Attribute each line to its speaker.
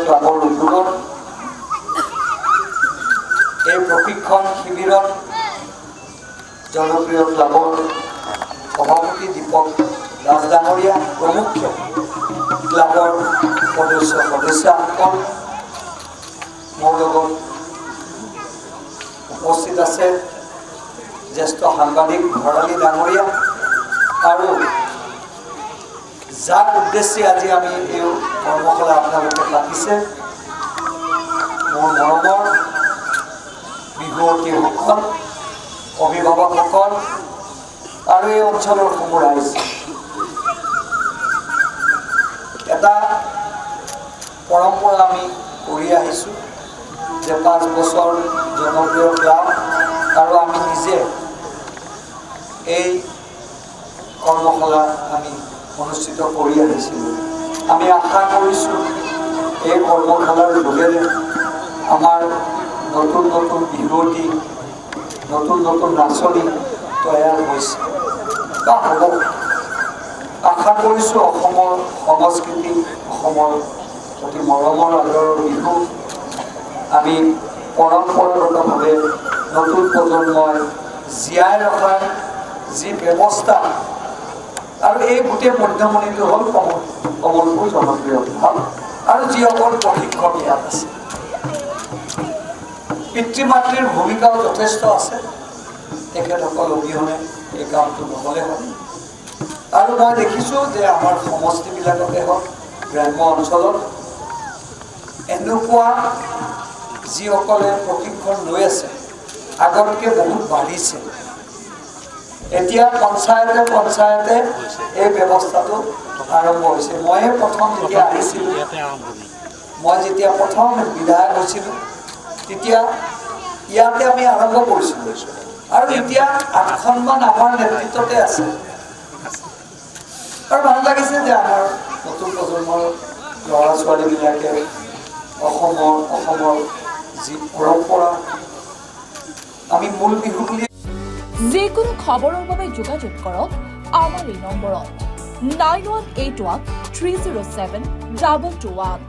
Speaker 1: ক্লাবৰ উদ্যোগত এই প্ৰশিক্ষণ শিবিৰত জনপ্ৰিয় ক্লাবৰ সভাপতি দীপক দাস ডাঙৰীয়া প্ৰমুখ ক্লাবৰ সদস্যসকল মোৰ লগত উপস্থিত আছে জ্যেষ্ঠ সাংবাদিক ভৰালী ডাঙৰীয়া আৰু যাৰ উদ্দেশ্যে আজি আমি এই কৰ্মশালা আপোনালোকে পাতিছে মোৰ মৰমৰ বিহুৱতীসকল অভিভাৱকসকল আৰু এই অঞ্চলৰ সমূহ ৰাইজ এটা পৰম্পৰা আমি কৰি আহিছোঁ যে 5 বছৰ জনপ্ৰিয় ক্লাব আৰু আমি নিজে এই কৰ্মশালা আমি অনুষ্ঠিত কৰি আহিছিলোঁ। আমি আশা কৰিছোঁ এই কৰ্মশালাৰ যোগেৰে আমাৰ নতুন নতুন বিহুৱতী নতুন নতুন নাচনী তৈয়াৰ হৈছে বা হ'ব। আশা কৰিছোঁ অসমৰ সংস্কৃতি অসমৰ অতি মৰমৰ আদৰৰ বিহু আমি পৰম্পৰাগতভাৱে নতুন প্ৰজন্মই জীয়াই ৰখাৰ যি ব্যৱস্থা আৰু এই গোটেই মধ্যমণিটো হ'ল কমলপুৰ জনপ্ৰিয় ক্লাব আৰু যিসকল প্ৰশিক্ষক ইয়াত আছে পিতৃ মাতৃৰ ভূমিকাও যথেষ্ট আছে তেখেতসকল অবিহনে এই কামটো নহ'লে হয় আৰু মই দেখিছোঁ যে আমাৰ সমষ্টিবিলাকতে হওক গ্ৰাম্য অঞ্চলত এনেকুৱা যিসকলে প্ৰশিক্ষণ লৈ আছে আগতকৈ বহুত বাঢ়িছে। এতিয়া পঞ্চায়তে এই ব্যৱস্থাটো আৰম্ভ হৈছে। ময়ে প্ৰথম যেতিয়া আহিছিলোঁ মই যেতিয়া প্ৰথম বিধায়ক হৈছিলোঁ তেতিয়া ইয়াতে আমি আৰম্ভ কৰিছিলোঁ আৰু এতিয়া 8খনমান আমাৰ নেতৃত্বতে আছে আৰু ভাল লাগিছে যে আমাৰ নতুন প্ৰজন্মৰ ল'ৰা ছোৱালীবিলাকে অসমৰ যি পৰম্পৰা আমি মূল বিহু বুলি
Speaker 2: যিকোনো খবৰৰ বাবে যোগাযোগ কৰক আমাৰ এই নম্বৰত 9181 307 221।